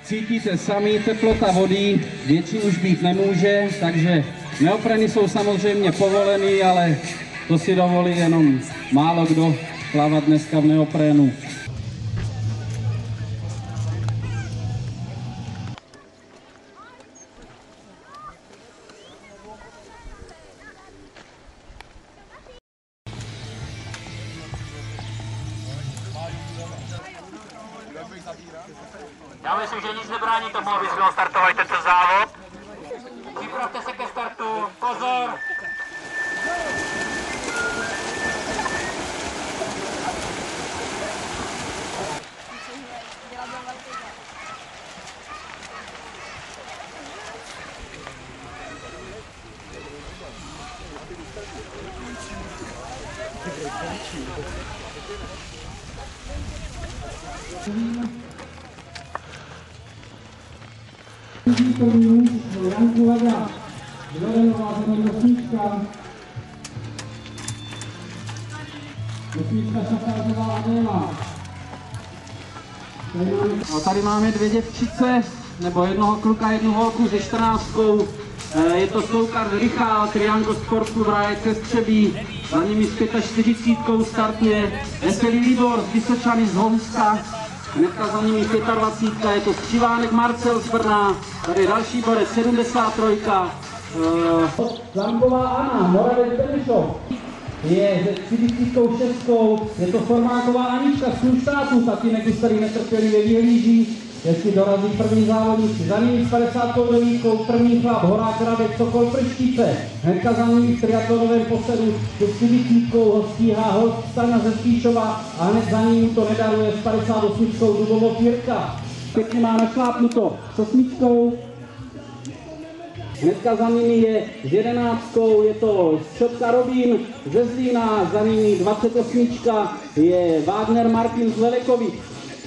Cítíte sami, teplota vody větší už být nemůže, takže neopreny jsou samozřejmě povolený, ale to si dovolí jenom málo kdo plavat dneska v neoprénu. Já myslím, že nic nebrání tomu, aby jsme startovali tento závod. Připravte se ke startu, pozor! Janku Vega, Dolenová Rosnička, Šafářová Adéla. Tady máme dvě děvčice, nebo jednoho kluka, jednu holku se 14. Je to Sloukard Rychál, Triango Sport Club Rájec Střebí, za nimi s 45 startuje Veselý Libor z Vysočany z Honska. Hnedka za nimi 25, je to Střivánek Marcel z Brna, tady další borec 73. Langová Anna, Moravec Benešov, je se 36, je to Formánková Anička z Kunštátu, tatínek už tady netrpělivě vyhlíží, jestli dorazí první závodníci, za nimi s 59, první chlap, Horák Radek, Sokol Prštice, hnedka za nimi v triatlonovém posedu s 40, ho stíhá Holst Stana ze Spíšova a hned za ním to nedaruje s 58 Dubovo Pírka. Pěkně má našlápnuto s 8. Hnedka za nimi je s 11, je to Šotka Robín ze Zlína, za nimi 28 je Wagner Martin z Velekovic.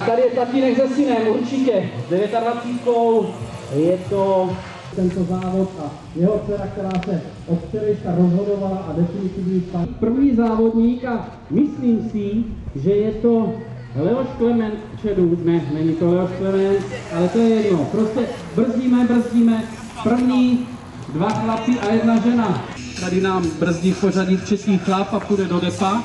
Tady je tatínek se synem, určitě, s 29 je to tento závod a jeho dcera, která se od včerejška rozhodovala a definitivně první závodník a myslím si, že je to Leoš Klement Čedů, ne, není to Leoš Klement, ale to je jedno, prostě brzdíme, první dva chlapi a jedna žena. Tady nám brzdí v pořadí třetí chlap a půjde do depa.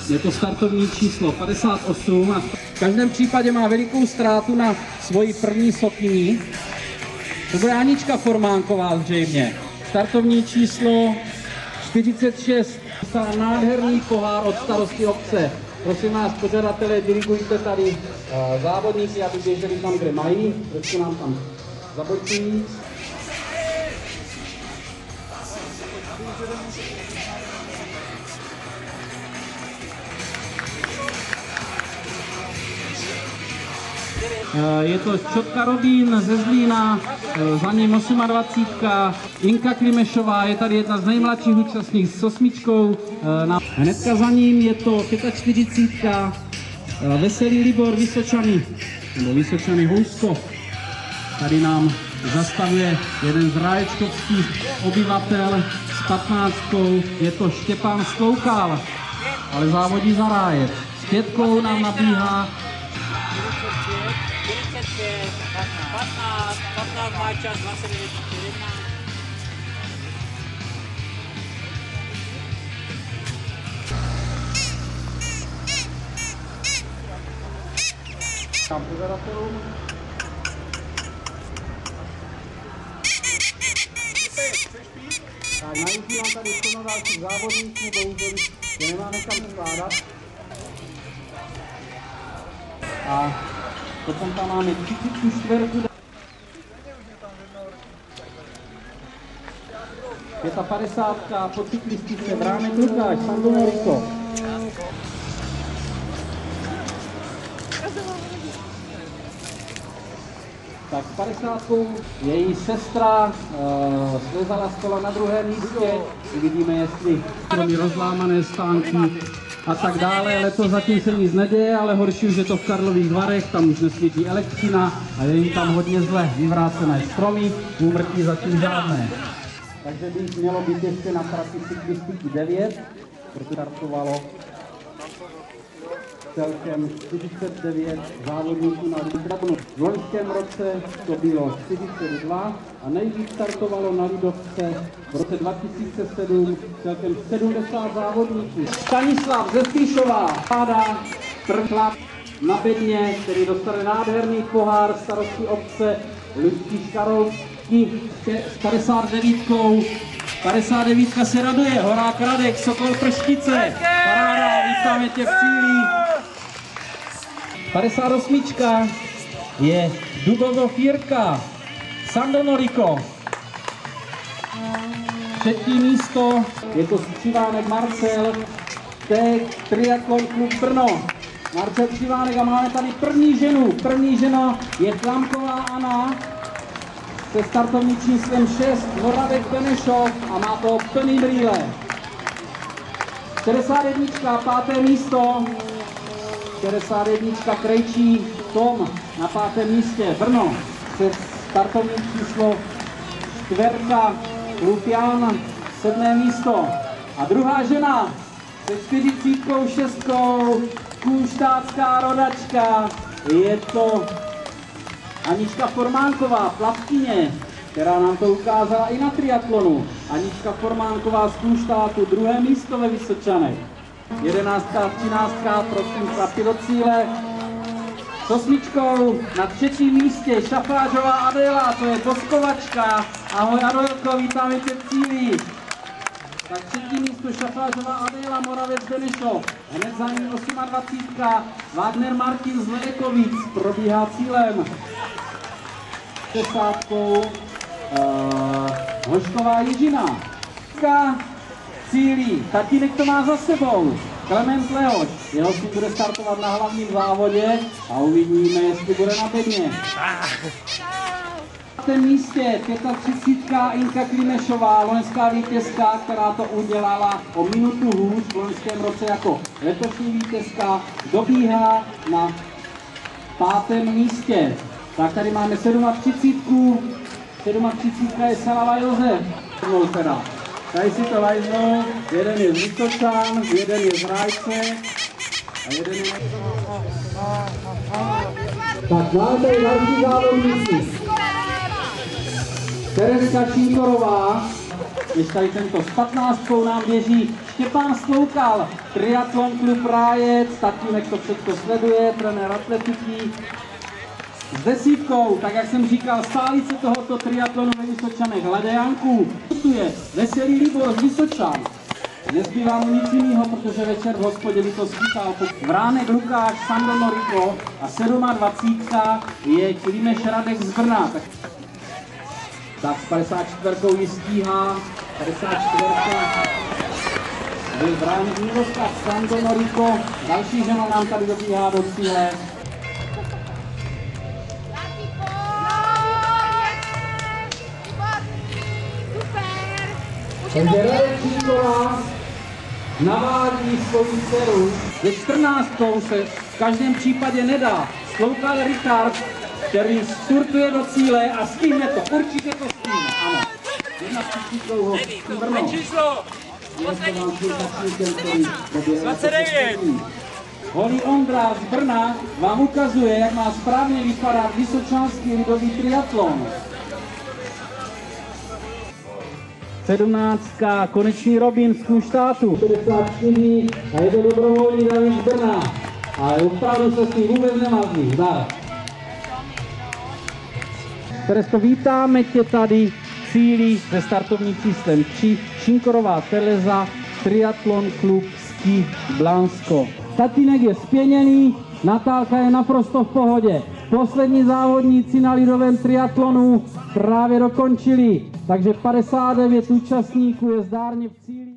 Je to startovní číslo 58 a v každém případě má velikou ztrátu na svoji první sokyni. To bude Anička Formánková zřejmě. Startovní číslo 46. Nádherný pohár od starosty obce. Prosím vás, pořadatelé, dirigujte tady závodníky, aby běželi tam, kde mají. Trošku nám tam zabojkují. Je to Šotka Robín ze Zlína, za ním 28. Inka Klimešová, je tady jedna z nejmladších účastníků s 8. Hnedka za ním je to 45. Veselý Libor Vysočany, nebo Vysočany Housko. Tady nám zastavuje jeden z ráječkovských obyvatel s 15. Je to Štěpán Sloukal, ale závodí za Rájec. S 5 nám nabíhá 15 má čas, 29, tam pořadatelům. Tak najíždí vám tady plno dalších závodníků, bohužel je nemáme kam skládat. A potom tam máme 34. 55. po cyklistice Bránek Lukáš, Sandonerico. Tak s 50. její sestra slezala z kola na druhém místě. Uvidíme, jestli kromě rozlámané stánky a tak dále. Letos zatím se nic neděje, ale horší už je to v Karlových Varech, tam už nesvítí elektřina a je jim tam hodně zle. Vyvrácené stromy, úmrtí zatím žádné. Takže by jich mělo být ještě na trati cyklistiky 9, protože startovalo celkem 49 závodníků na lidovce. V loňském roce to bylo 42 a nejvíc startovalo na lidovce v roce 2007 celkem 70 závodníků. Stanislav ze Spíšova pádá prchlap na bedně, který dostane nádherný pohár starostí obce Lidský Škarovský s 59. 59 se raduje, Horák Radek, Sokol Prštice, paráda, vítáme tě v cíli. 58 je Dubovov Jirka, Sandro Noriko. Třetí místo je to Křivánek Marcel, Triatlon klub Brno. Marcel Křivánek a máme tady první žena je Klamková Anna se startovním číslem 6, Moravek Benešov a má to plný brýle. 61, páté místo, 61 Krejčí Tom na pátém místě, Brno se startovním číslo 4, Lupian 7. místo. A druhá žena se 46, kunštátská rodačka, je to Anička Formánková, plavkyně, která nám to ukázala i na triatlonu. Anička Formánková z Kunštátu, 2. místo ve Vysočanech. 11. a 13. prosím chlapi do cíle. S 8. na 3. místě Šafářová Adéla, to je boskovačka. Ahoj Adélko, vítáme tě v cíli. Tak 3. místo Šafářová Adéla, Moravec Benešov. Hned za ní 28. Wagner Martin z Ledekovic, probíhá cílem. 10. Hošková Jižina. Cílí, tatínek to má za sebou. Klement Lehoš, jeho si bude startovat na hlavním závodě a uvidíme, jestli bude na bedně. Na tom místě 35. Inka Klimešová, loňská vítězka, která to udělala o minutu hůř v loňském roce jako letošní vítězka, dobíhá na 5. místě. Tak tady máme 37. 37 je Salava Josef. Tady si to lajznou, jeden je z Vysočan, jeden je z Rajce a jeden je... Tak máme tady další závodníci. Tereska Čínkorová, když tady tento s 15 nám běží Štěpán Sloukal, Triatlon klub Rájec, tatínek to všechno sleduje, trenér atletiky. S 10, tak jak jsem říkal, stálice tohoto triatlonu ve Vysočanech, Ledejanků. Tu je Veselý Libor z Vysočan. Nezbývá mu nic jiného, protože večer v hospodě by to schytal. Vránek Lukáš, Sandro Noriko a 27 je Klimeš Radek z Brna. Tak s 54 ji stíhá, 54 byl Vránek Miloslav, Sandro Noriko, další žena nám tady dobíhá do cíle. Takže Radek Čínková navádí svoji dceru. Ze 14. se v každém případě nedá. Sloukal Richard, který startuje do cíle a stihne to. Určitě to stihne, ano. Jedna příští dlouho. Brno. Číslo! 29! Holý Ondra z Brna vám ukazuje, jak má správně vypadat vysočanský lidový triatlon. 17. Konečný Robin z Kunštátu. 64 a je to dobrovolný David z Brna. Ale opravdu se s tím vůbec nemazlí. Zdar. Teresko, vítáme tě tady v cíli se startovním číslem 3. Šinkorová Tereza, Triatlon klub Ski Blansko. Tatínek je spěněný, Natálka je naprosto v pohodě. Poslední závodníci na lidovém triatlonu právě dokončili, takže 59 účastníků je zdárně v cíli.